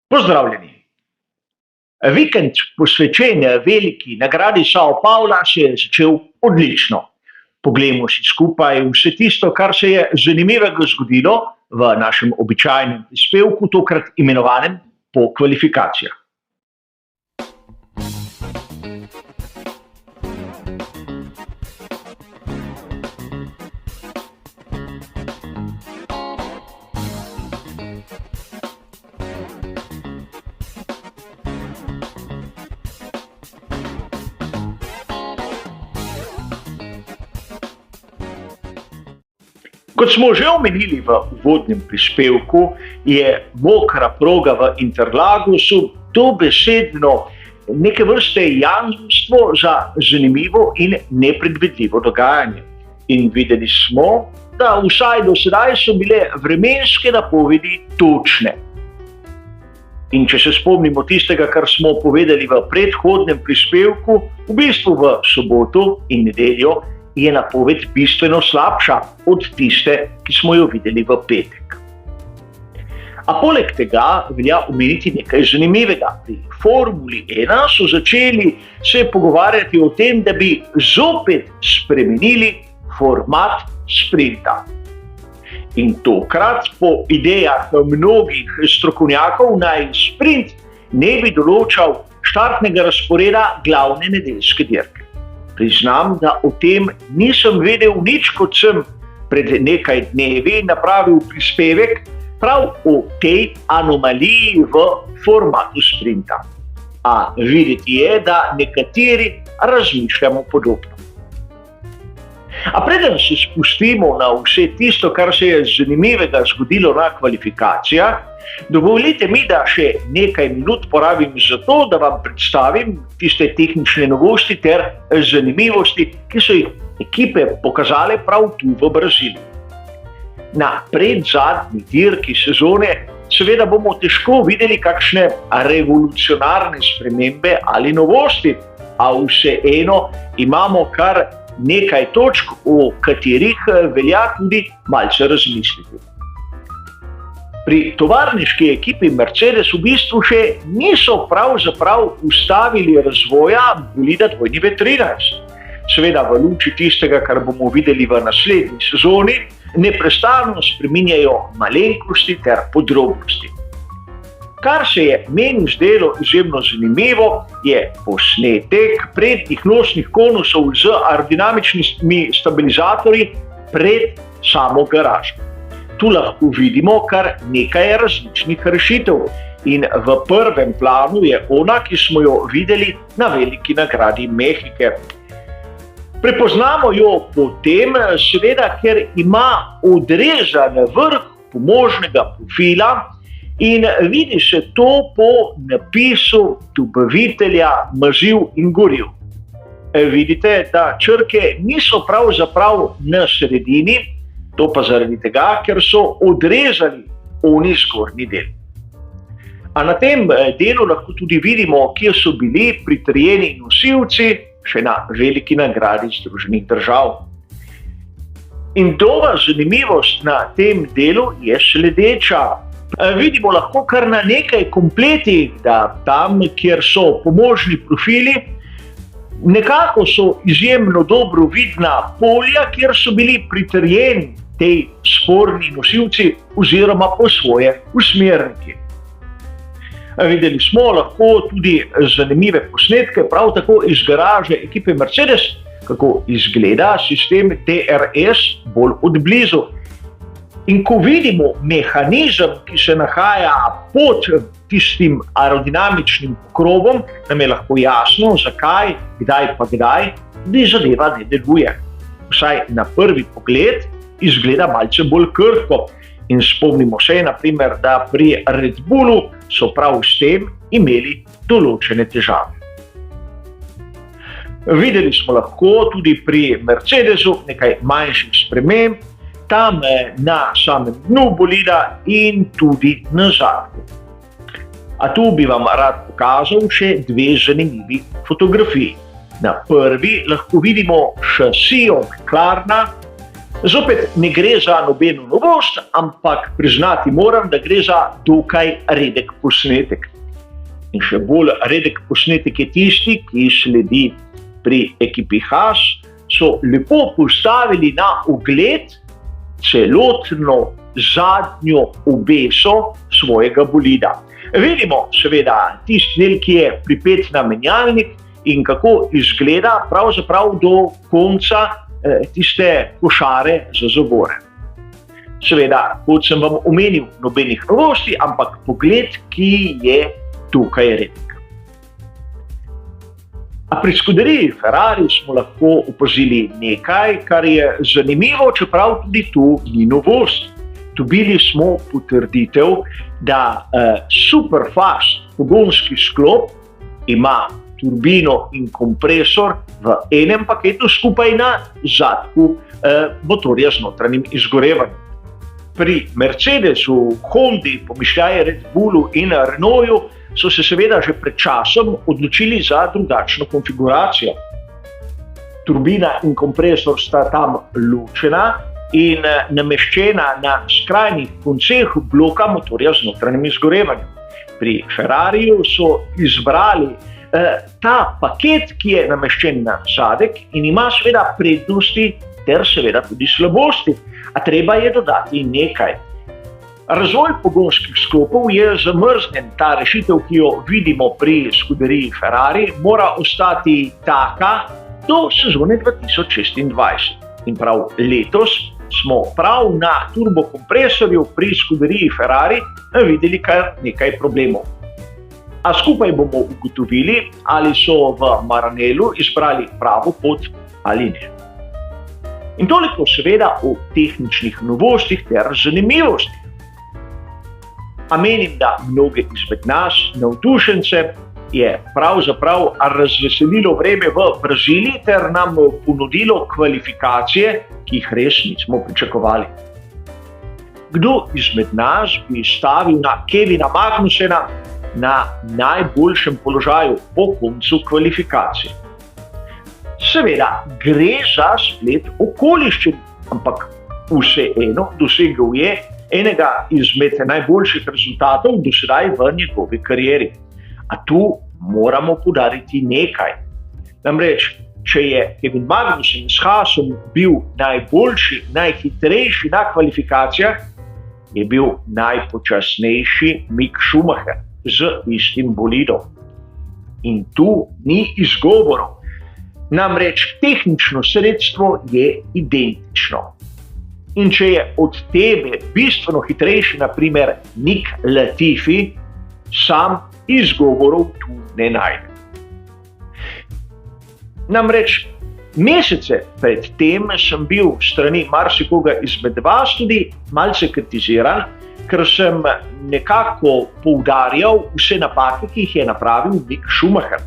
Pozdravljeni. Vikend posvečen veliki nagradi Sao Paula se je začel odlično. Poglejmo si skupaj vse tisto, kar se je zanimivega zgodilo v našem običajnem prispevku, tokrat imenovanem Po kvalifikacijah. Kot smo že omenili v uvodnem prispevku, je mokra proga v Interlagusu dobesedno neke vrste jamstvo za zanimivo in nepredvidljivo dogajanje. In videli smo, da vsaj do sedaj so bile vremenske napovedi točne. In če se spomnimo tistega, kar smo povedali v predhodnem prispevku, v bistvu v soboto in nedeljo je napoved bistveno slabša od tiste, ki smo jo videli v petek. A poleg tega velja omeniti nekaj zanimivega. Pri Formuli 1 so začeli se pogovarjati o tem, da bi zopet spremenili format sprinta. In tokrat po idejah mnogih strokovnjakov naj sprint ne bi določal štartnega razporeda glavne nedeljske dirke. Priznam, da o tem nisem vedel nič, kot sem pred nekaj dnevi napravil prispevek prav o tej anomaliji v formatu sprinta. A videti je, da nekateri razmišljamo podobno. A preden se spustimo na vse tisto, kar se je zanimivega zgodilo na kvalifikacijah, dovolite mi, da še nekaj minut porabim za to, da vam predstavim tiste tehnične novosti ter zanimivosti, ki so jih ekipe pokazale prav tu v Braziliji. Na predzadnji dirki sezone seveda bomo težko videli kakšne revolucionarne spremembe ali novosti, a vseeno imamo kar nekaj točk, o katerih velja tudi malce razmisliti. Pri tovarniški ekipi Mercedes v bistvu še niso pravzaprav ustavili razvoja bolida dvojni V13. Seveda v luči tistega, kar bomo videli v naslednji sezoni, neprestano spreminjajo malenkosti ter podrobnosti. Kar se je meni zdelo izjemno zanimivo, je posnetek prednjih nosnih konusov z aerodinamičnimi stabilizatorji pred samo garažo. Tu lahko vidimo kar nekaj različnih rešitev in v prvem planu je ona, ki smo jo videli na veliki nagradi Mehike. Prepoznamo jo potem, seveda, ker ima odrezan vrh pomožnega profila in vidi se to po napisu dobavitelja maziv in goriv. Vidite, da črke niso pravzaprav na sredini, to pa zaradi tega, ker so odrezali oni zgornji del. A na tem delu lahko tudi vidimo, kje so bili pritrjeni nosilci še na veliki nagradi Združenih držav. In nova zanimivost na tem delu je sledeča. Vidimo lahko kar na nekaj kompletih, da tam, kjer so pomožni profili, nekako so izjemno dobro vidna polja, kjer so bili pritrjeni tej sporni nosilci oziroma po svoje usmerniki. Videli smo lahko tudi zanimive posnetke, prav tako iz garaže ekipe Mercedes, kako izgleda sistem DRS bolj od blizu. In ko vidimo mehanizem, ki se nahaja pod tistim aerodinamičnim pokrovom, nam je lahko jasno, zakaj, kdaj pa kdaj, tudi zadeva ne deluje. Vsaj na prvi pogled izgleda malce bolj krhko. In spomnimo se, naprimer, da pri Red Bullu so prav s tem imeli določene težave. Videli smo lahko tudi pri Mercedesu nekaj manjših sprememb, tam na samem dnu bolida in tudi na zadku. A tu bi vam rad pokazal še dve zanimivi fotografiji. Na prvi lahko vidimo šasijo McLarena, Zopet ne gre za nobeno novost, ampak priznati moram, da gre za dokaj redek posnetek. In še bolj redek posnetek je tisti, ki sledi. Pri ekipi Haas so lepo postavili na ogled celotno zadnjo obeso svojega bolida. Vidimo seveda tisti del, ki je pripet na menjalnik in kako izgleda pravzaprav do konca tiste košare za zavore. Seveda, kot sem vam omenil, nobenih novosti, ampak pogled, ki je tukaj redek. A pri skuderiji Ferrari smo lahko opazili nekaj, kar je zanimivo, čeprav tudi tu ni novost. Dobili smo potrditev, da superfast pogonski sklop ima turbino in kompresor v enem paketu skupaj na zadku motorja z notranjim izgorevanjem. Pri Mercedesu, Hondi, pomišljaje Red Bullu in Renaultu so se seveda že pred časom odločili za drugačno konfiguracijo. Turbina in kompresor sta tam ločena in nameščena na skrajnih konceh bloka motorja z notranjim izgorevanjem. Pri Ferrariju so izbrali ta paket, ki je nameščen na zadek in ima seveda prednosti ter seveda tudi slabosti, a treba je dodati nekaj. Razvoj pogonskih sklopov je zamrznjen. Ta rešitev, ki jo vidimo pri skuderiji Ferrari, mora ostati taka do sezone 2026. In prav letos smo prav na turbokompresorju pri skuderiji Ferrari videli kar nekaj problemov. A skupaj bomo ugotovili, ali so v Maranellu izbrali pravo pot ali ne. In toliko seveda o tehničnih novostih ter zanimivostih. A menim, da mnoge izmed nas, navdušence, je pravzaprav razveselilo vreme v Braziliji ter nam ponudilo kvalifikacije, ki jih res nismo pričakovali. Kdo izmed nas bi stavil na Kevina Magnusena na najboljšem položaju po koncu kvalifikacij? Seveda, gre za splet okoliščin, ampak vseeno dosegel je enega izmed najboljših rezultatov do sedaj v njegovi karieri. A tu moramo poudariti nekaj. Namreč, če je Kevin Magnussen s Haasom bil najboljši, najhitrejši na kvalifikacijah, je bil najpočasnejši Mick Schumacher z istim bolidom. In tu ni izgovorov. Namreč tehnično sredstvo je identično. In če je od tebe bistveno hitrejši, naprimer Nick Latifi, sam izgovorov tu ne najdem. Namreč mesece pred tem sem bil strani marsikoga izmed vas tudi malce kritiziran, ker sem nekako poudarjal vse napake, ki jih je napravil Mick Schumacher.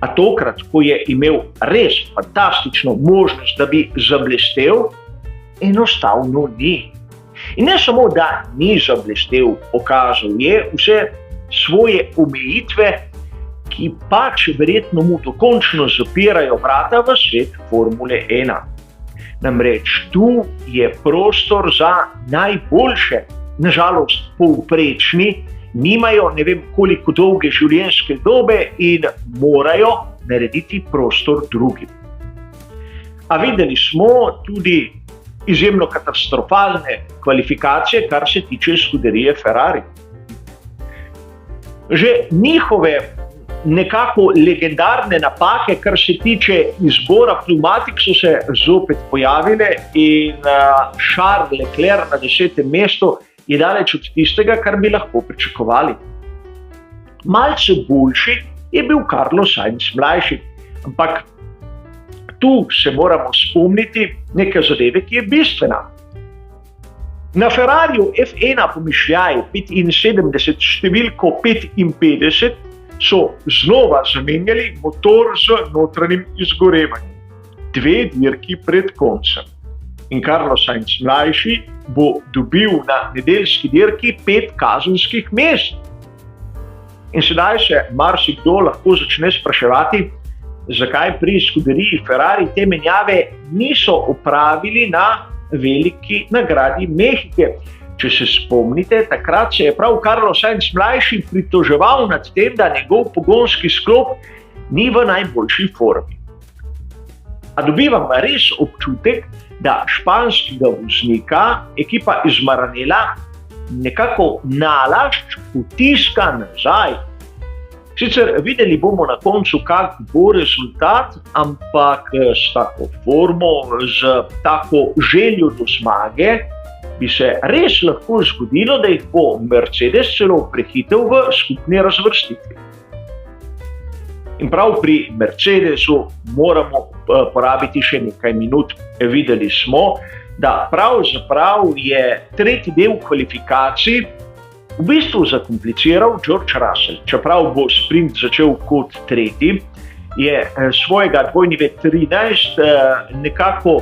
A tokrat, ko je imel res fantastično možnost, da bi zablestel, enostavno ni. In ne samo, da ni zablestel, pokazal je vse svoje omejitve, ki pač verjetno mu dokončno zapirajo vrata v svet Formule 1. Namreč tu je prostor za najboljše. Nažalost, povprečni nimajo ne vem koliko dolge življenjske dobe in morajo narediti prostor drugim. A videli smo tudi izjemno katastrofalne kvalifikacije, kar se tiče skuderije Ferrari. Že njihove nekako legendarne napake, kar se tiče izbora pneumatik, so se zopet pojavile in Charles Leclerc na 10. mestu je daleč od tistega, kar bi lahko pričakovali. Malce boljši je bil Carlos Sainz mlajši, ampak tu se moramo spomniti neke zadeve, ki je bistvena. Na Ferrariju F1 pomišljaj 75 številko 55 so znova zamenjali motor z notranjim izgorevanjem. 2 dirki pred koncem. In Carlos Sainz mlajši bo dobil na nedeljski dirki 5 kazenskih mest. In sedaj se marsikdo lahko začne spraševati, zakaj pri skuderiji Ferrari te menjave niso opravili na veliki nagradi Mehike. Če se spomnite, takrat se je prav Carlos Sainz mlajši pritoževal nad tem, da njegov pogonski sklop ni v najboljši formi. A dobivam res občutek, da španskega voznika ekipa iz Maranela nekako nalašč potiska nazaj. Sicer videli bomo na koncu, kak bo rezultat, ampak s tako formo, z tako željo do zmage, bi se res lahko zgodilo, da jih bo Mercedes celo prehitel v skupni razvrstitvi. In prav pri Mercedesu moramo porabiti še nekaj minut. Videli smo, da pravzaprav je tretji del kvalifikacij v bistvu zakompliciral George Russell. Čeprav bo sprint začel kot tretji, je svojega 2.13 nekako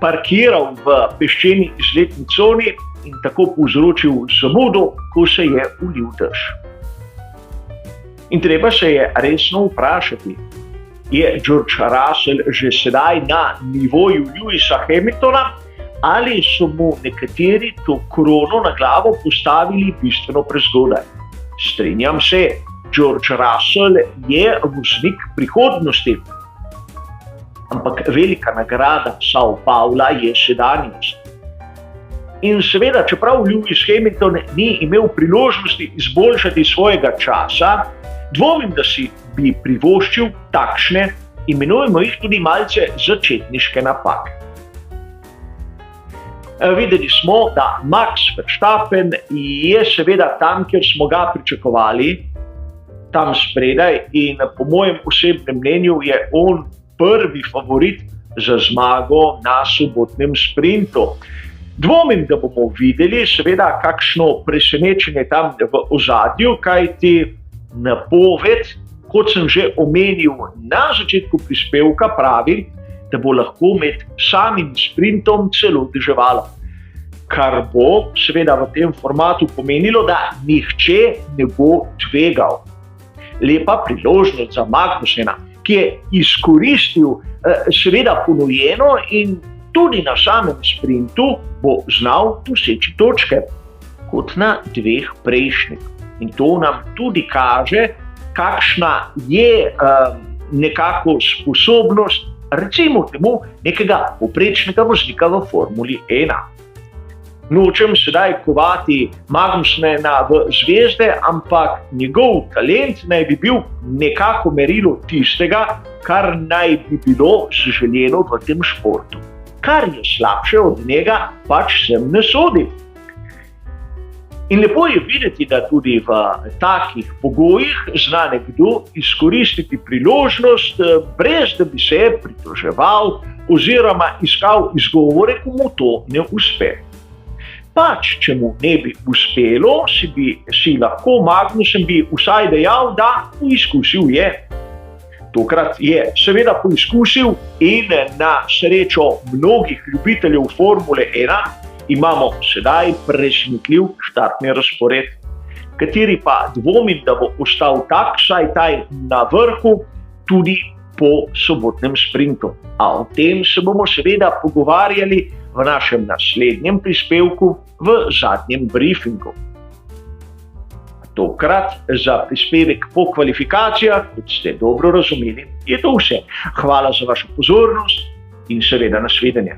parkiral v peščeni izletni coni in tako povzročil zamudo, ko se je ulil dež. In treba se je resno vprašati, je George Russell že sedaj na nivoju Lewisa Hamiltona ali so mu nekateri to krono na glavo postavili bistveno prezgodaj. Strinjam se, George Russell je voznik prihodnosti, ampak velika nagrada Sao Paula je sedanjost. In seveda, čeprav Lewis Hamilton ni imel priložnosti izboljšati svojega časa, dvomim, da si bi privoščil takšne, imenujemo jih tudi malce začetniške napake. Videli smo, da Max Verstappen je seveda tam, kjer smo ga pričakovali, tam spredaj, in po mojem osebnem mnenju je on prvi favorit za zmago na sobotnem sprintu. Dvomim, da bomo videli seveda kakšno presenečenje tam v ozadju, kajti napoved, kot sem že omenil na začetku prispevka, pravi, da bo lahko med samim sprintom celo deževalo. Kar bo seveda v tem formatu pomenilo, da nihče ne bo tvegal. Lepa priložnost za Magnusena, ki je izkoristil seveda ponujeno in tudi na samem sprintu bo znal doseči točke, kot na dveh prejšnjih. In to nam tudi kaže, kakšna je nekako sposobnost, recimo temu, nekega povprečnega voznika v Formuli 1. Nočem sedaj kovati Magnusena v zvezde, ampak njegov talent naj bi bil nekako merilo tistega, kar naj bi bilo zaželeno v tem športu. Kar je slabše od njega, pač sem ne sodi. In lepo je videti, da tudi v takih pogojih zna nekdo izkoristiti priložnost, brez da bi se pritoževal oziroma iskal izgovore, ko mu to ne uspe. Pač, če mu ne bi uspelo, si lahko Magnussen bi vsaj dejal, da poizkusil je. Tokrat je seveda poizkusil in na srečo mnogih ljubiteljev Formule 1 imamo sedaj presenetljiv štartni razpored, kateri pa dvomim, da bo ostal tak, saj taj na vrhu tudi po sobotnem sprintu. A o tem se bomo seveda pogovarjali v našem naslednjem prispevku v zadnjem briefingu. Tokrat za prispevek po kvalifikacijah, kot ste dobro razumeli, je to vse. Hvala za vašo pozornost in seveda nasvidenje.